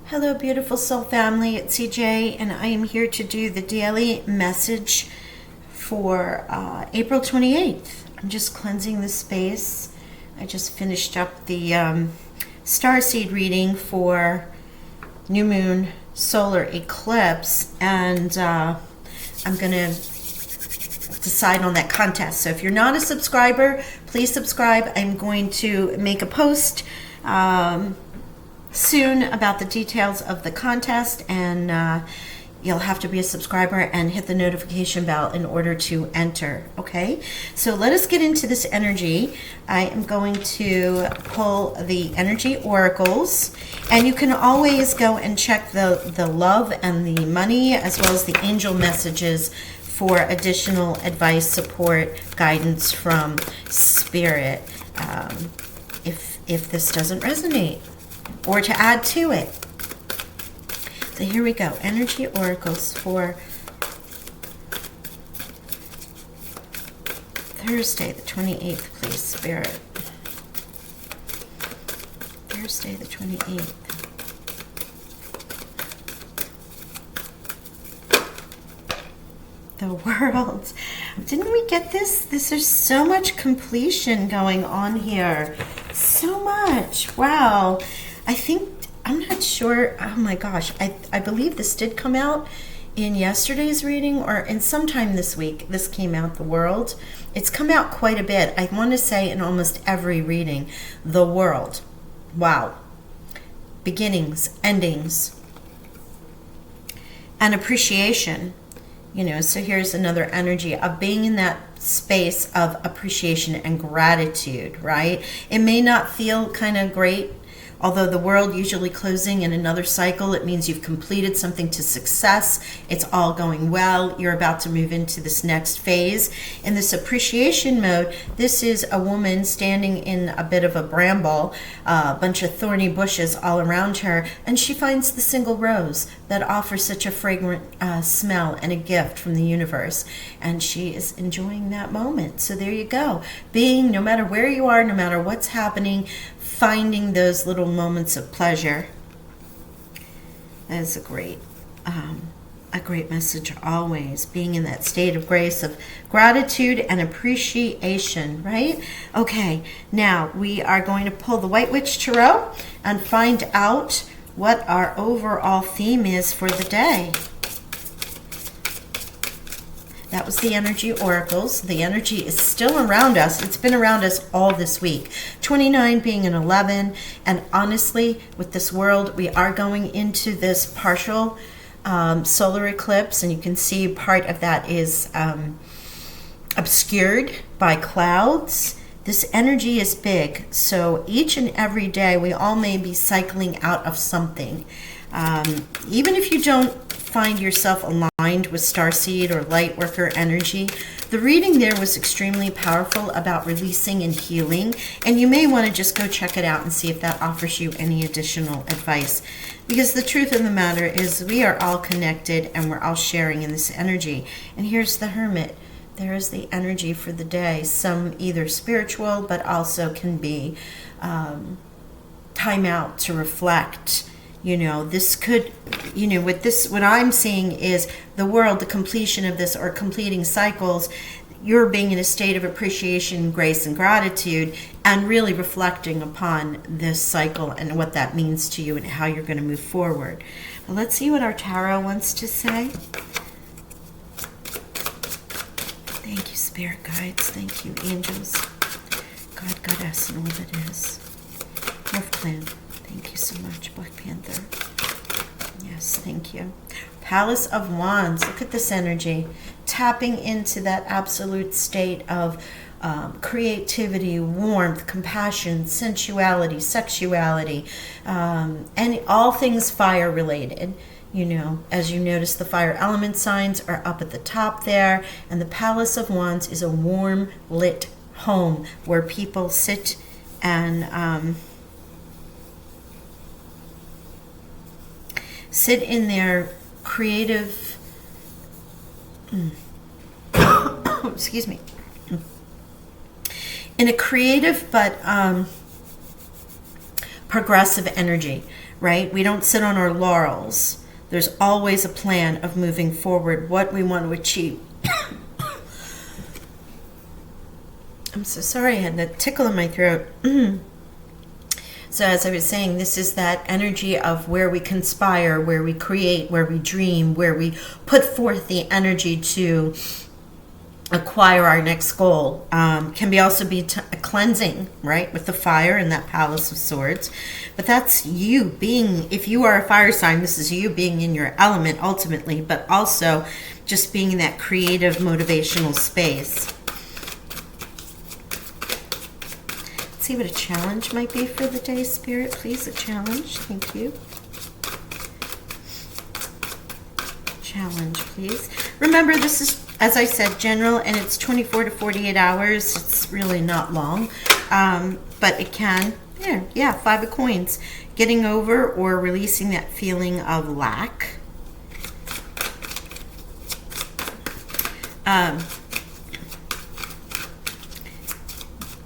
Hello, beautiful soul family. It's CJ, and I am here to do the daily message for April 28th. I'm just cleansing the space. I just finished up the starseed reading for new moon solar eclipse, and I'm going to decide on that contest. So if you're not a subscriber, please subscribe. I'm going to make a post soon about the details of the contest, and you'll have to be a subscriber and hit the notification bell in order to enter. Okay, so let us get into this energy. I am going to pull the energy oracles, and you can always go and check the love and the money as well as the angel messages for additional advice, support, guidance from spirit, if this doesn't resonate, or to add to it. So here we go. Energy oracles for Thursday the 28th, please, Spirit. Thursday the 28th. The world. Didn't we get this? There's so much completion going on here. So much. Wow. I'm not sure. Oh my gosh. I believe this did come out in yesterday's reading or in sometime this week. This came out, the world. It's come out quite a bit. I want to say in almost every reading. The world. Wow. Beginnings, endings, and appreciation. So here's another energy of being in that space of appreciation and gratitude, right? It may not feel kind of great, although the world usually closing in another cycle, it means you've completed something to success. It's all going well. You're about to move into this next phase. In this appreciation mode, this is a woman standing in a bit of a bramble, a bunch of thorny bushes all around her, and she finds the single rose that offers such a fragrant smell and a gift from the universe. And she is enjoying that moment. So there you go. Being, no matter where you are, no matter what's happening, finding those little moments of pleasure. That is a great message always. Being in that state of grace, of gratitude and appreciation, right? Okay, now we are going to pull the White Witch Tarot and find out what our overall theme is for the day. That was the energy oracles. The energy is still around us. It's been around us all this week. 29 being an 11. And honestly, with this world, we are going into this partial solar eclipse. And you can see part of that is obscured by clouds. This energy is big. So each and every day, we all may be cycling out of something. Even if you don't find yourself aligned with starseed or light worker energy, the reading there was extremely powerful about releasing and healing, and you may want to just go check it out and see if that offers you any additional advice, because the truth of the matter is we are all connected and we're all sharing in this energy. And here's the Hermit. There is the energy for the day, some either spiritual but also can be time out to reflect. This could, with this, what I'm seeing is the world, the completion of this or completing cycles, you're being in a state of appreciation, grace, and gratitude, and really reflecting upon this cycle and what that means to you and how you're going to move forward. Well, let's see what our tarot wants to say. Thank you, Spirit Guides. Thank you, angels. God, Goddess, and all that is. Wolf Clan. Thank you so much, Black Panther. Yes, thank you. Palace of Wands. Look at this energy. Tapping into that absolute state of creativity, warmth, compassion, sensuality, sexuality, and all things fire related. As you notice, the fire element signs are up at the top there. And the Palace of Wands is a warm, lit home where people sit and sit in their creative, excuse me, in a creative but progressive energy, right? We don't sit on our laurels. There's always a plan of moving forward, what we want to achieve. I'm so sorry, I had that tickle in my throat. So as I was saying, this is that energy of where we conspire, where we create, where we dream, where we put forth the energy to acquire our next goal. Can be also be a cleansing, right, with the fire and that Palace of Swords. But that's you being, if you are a fire sign, this is you being in your element ultimately, but also just being in that creative, motivational space. See what a challenge might be for the day, Spirit, please. A challenge. Thank you. Challenge, please. Remember, this is, as I said, general, and it's 24 to 48 hours. It's really not long, but it can. Yeah, 5 of coins. Getting over or releasing that feeling of lack.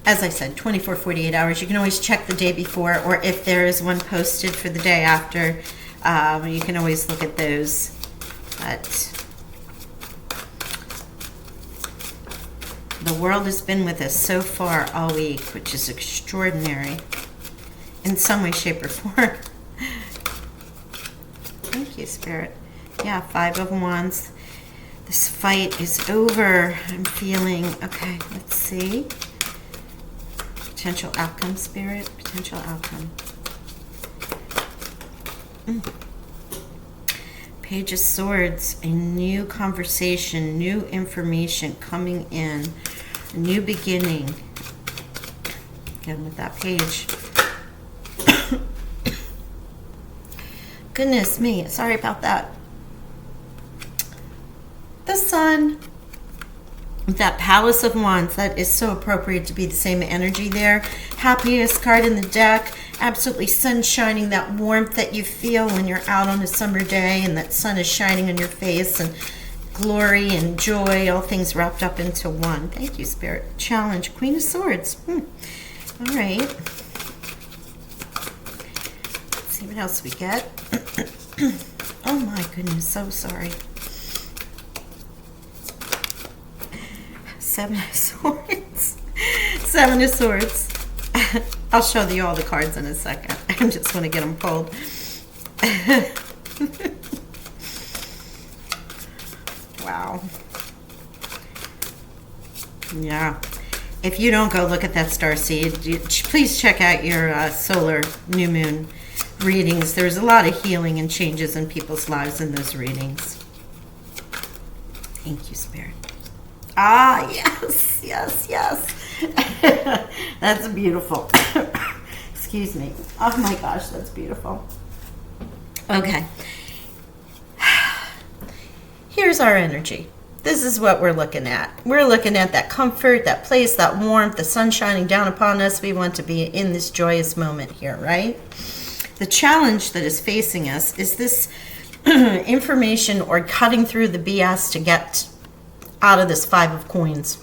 As I said, 24, 48 hours. You can always check the day before, or if there is one posted for the day after, you can always look at those. But the world has been with us so far all week, which is extraordinary in some way, shape, or form. Thank you, Spirit. Yeah, 5 of Wands. This fight is over. I'm feeling, okay, let's see. Potential outcome, Spirit. Potential outcome. Page of Swords. A new conversation, new information coming in. A new beginning. Again with that page. Goodness me. Sorry about that. The Sun. That Palace of Wands, that is so appropriate to be the same energy there. Happiest card in the deck. Absolutely sun shining, that warmth that you feel when you're out on a summer day and that sun is shining on your face, and glory and joy, all things wrapped up into one. Thank you, Spirit. Challenge, Queen of Swords. All right. Let's see what else we get. Oh my goodness, so sorry. 7 of Swords. 7 of Swords. I'll show you all the cards in a second. I just want to get them pulled. Wow. Yeah. If you don't go look at that starseed, please check out your solar new moon readings. There's a lot of healing and changes in people's lives in those readings. Thank you, Spirit. Ah, yes, yes, yes. That's beautiful. Excuse me. Oh my gosh, that's beautiful. Okay. Here's our energy. This is what we're looking at. We're looking at that comfort, that place, that warmth, the sun shining down upon us. We want to be in this joyous moment here, right? The challenge that is facing us is this information or cutting through the BS to get out of this 5 of coins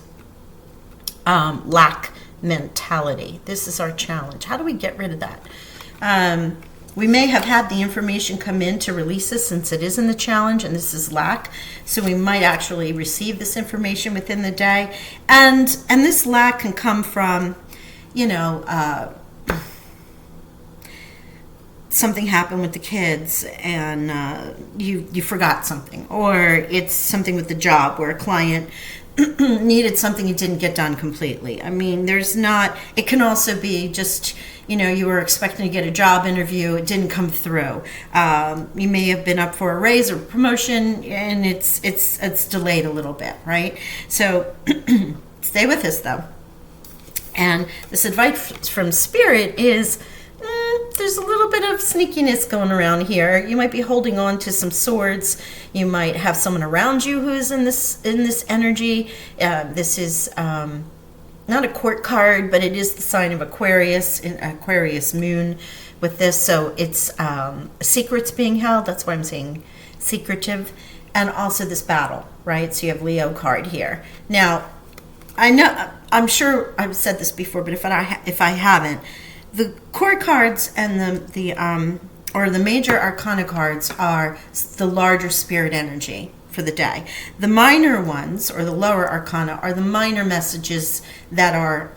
lack mentality. This is our challenge. How do we get rid of that? We may have had the information come in to release this, since it is in the challenge and this is lack. So we might actually receive this information within the day. And this lack can come from, something happened with the kids and you forgot something, or it's something with the job where a client needed something you didn't get done completely. I mean, it can also be just, you were expecting to get a job interview, it didn't come through. You may have been up for a raise or promotion and it's delayed a little bit, right? So stay with us though. And this advice from Spirit is, there's a little bit of sneakiness going around here. You might be holding on to some swords. You might have someone around you who is in this energy. This is not a court card, but it is the sign of Aquarius moon with this. So it's secrets being held. That's why I'm saying secretive. And also this battle, right? So you have Leo card here. Now, I'm sure I've said this before, but if I haven't, The court cards and the major arcana cards are the larger spirit energy for the day. The minor ones, or the lower arcana, are the minor messages that are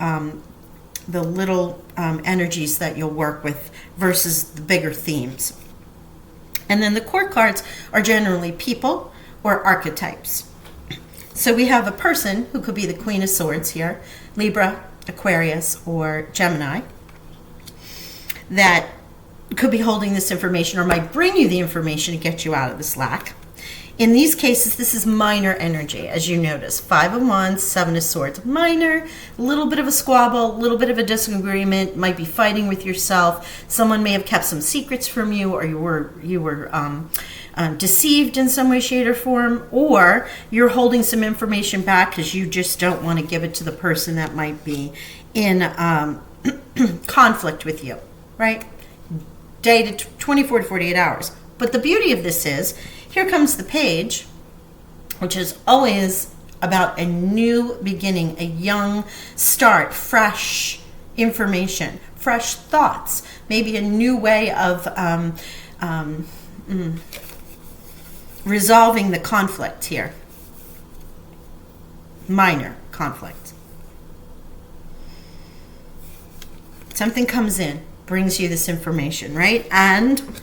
the little energies that you'll work with versus the bigger themes. And then the court cards are generally people or archetypes. So we have a person who could be the Queen of Swords here, Libra, Aquarius, or Gemini, that could be holding this information or might bring you the information to get you out of the slack. In these cases, this is minor energy, as you notice. 5 of Wands, 7 of Swords. Minor, a little bit of a squabble, a little bit of a disagreement, might be fighting with yourself. Someone may have kept some secrets from you, or you were deceived in some way, shape, or form, or you're holding some information back because you just don't want to give it to the person that might be in conflict with you, right? Day to 24 to 48 hours. But the beauty of this is, here comes the page, which is always about a new beginning, a young start, fresh information, fresh thoughts, maybe a new way of resolving the conflict here. Minor conflict. Something comes in, brings you this information, right? And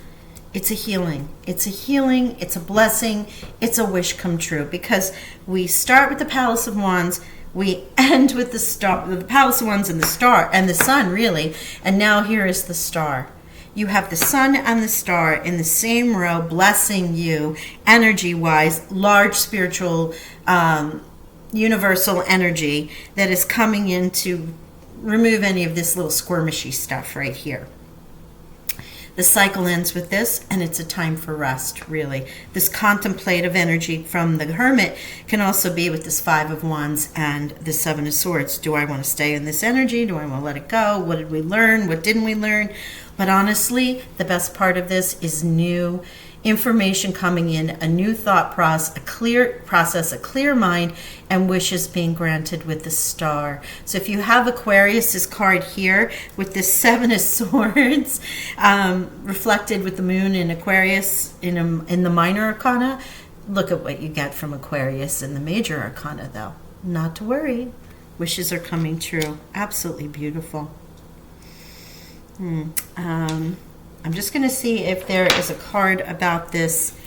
it's a healing. It's a healing. It's a blessing. It's a wish come true, because we start with the Palace of Wands. We end with the star, the Palace of Wands and the star and the sun, really. And now here is the star. You have the sun and the star in the same row, blessing you energy-wise, large spiritual, universal energy that is coming in to remove any of this little squirmishy stuff right here. The cycle ends with this, and it's a time for rest, really. This contemplative energy from the Hermit can also be with this 5 of Wands and the 7 of Swords. Do I want to stay in this energy? Do I want to let it go? What did we learn? What didn't we learn? But honestly, the best part of this is new information coming in, a new thought process, a clear mind, and wishes being granted with the star. So if you have Aquarius's card here with this 7 of Swords reflected with the moon in Aquarius in the minor arcana, look at what you get from Aquarius in the major arcana, though. Not to worry. Wishes are coming true. Absolutely beautiful. I'm just going to see if there is a card about this.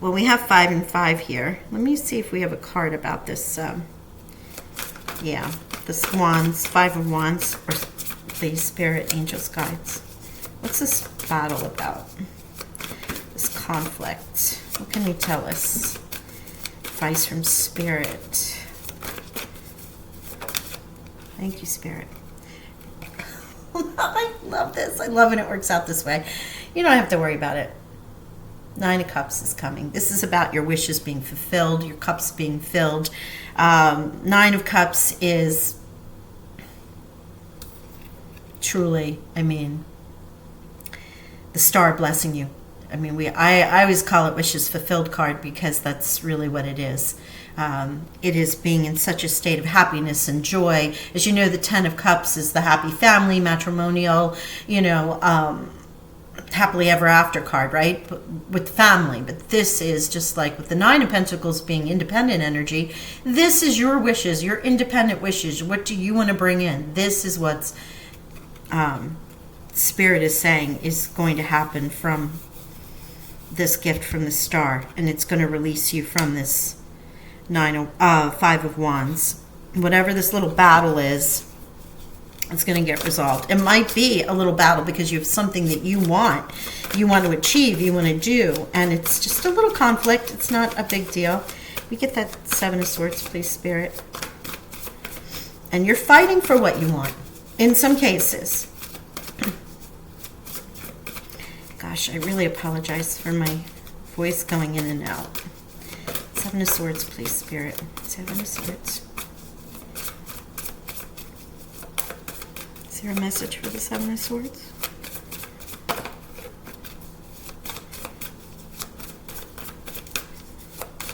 Well, we have 5 and 5 here. Let me see if we have a card about this. Yeah, the Wands, 5 of Wands, or the Spirit, Angels, Guides. What's this battle about? This conflict. What can you tell us? Advice from Spirit. Thank you, Spirit. I love this. I love when it works out this way. You don't have to worry about it. 9 of Cups is coming. This is about your wishes being fulfilled, your cups being filled. 9 of Cups is truly, the star blessing you. I always call it Wishes Fulfilled card, because that's really what it is. It is being in such a state of happiness and joy. As you know, the 10 of Cups is the happy family, matrimonial, happily ever after card, right? With family. But this is just like with the 9 of Pentacles being independent energy. This is your wishes, your independent wishes. What do you want to bring in? This is what's Spirit is saying is going to happen from this gift from the star. And it's going to release you from this 5 of Wands. Whatever this little battle is, it's going to get resolved. It might be a little battle because you have something that you want to achieve, you want to do, and it's just a little conflict. It's not a big deal. We get that 7 of Swords, please, Spirit. And you're fighting for what you want in some cases. Gosh, I really apologize for my voice going in and out. 7 of Swords, please, Spirit. 7 of Swords. Is there a message for the 7 of Swords?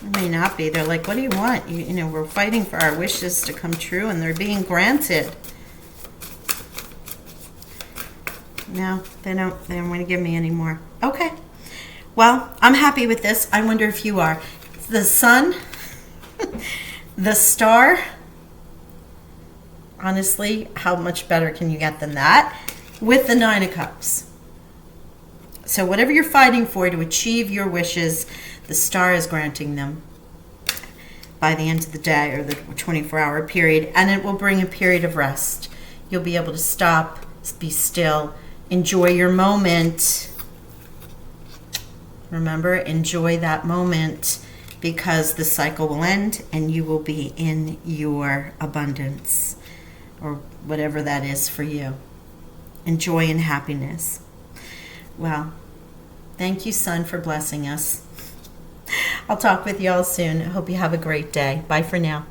There may not be. They're like, what do you want? We're fighting for our wishes to come true, and they're being granted. No, they don't want to give me any more. Okay. Well, I'm happy with this. I wonder if you are. The sun, the star. Honestly, how much better can you get than that? With the Nine of Cups. So whatever you're fighting for to achieve your wishes, the star is granting them by the end of the day or the 24-hour period, and it will bring a period of rest. You'll be able to stop, be still, enjoy your moment. Remember, enjoy that moment, because the cycle will end and you will be in your abundance, or whatever that is for you. Enjoy and happiness. Well, thank you, Sun, for blessing us. I'll talk with you all soon. I hope you have a great day. Bye for now.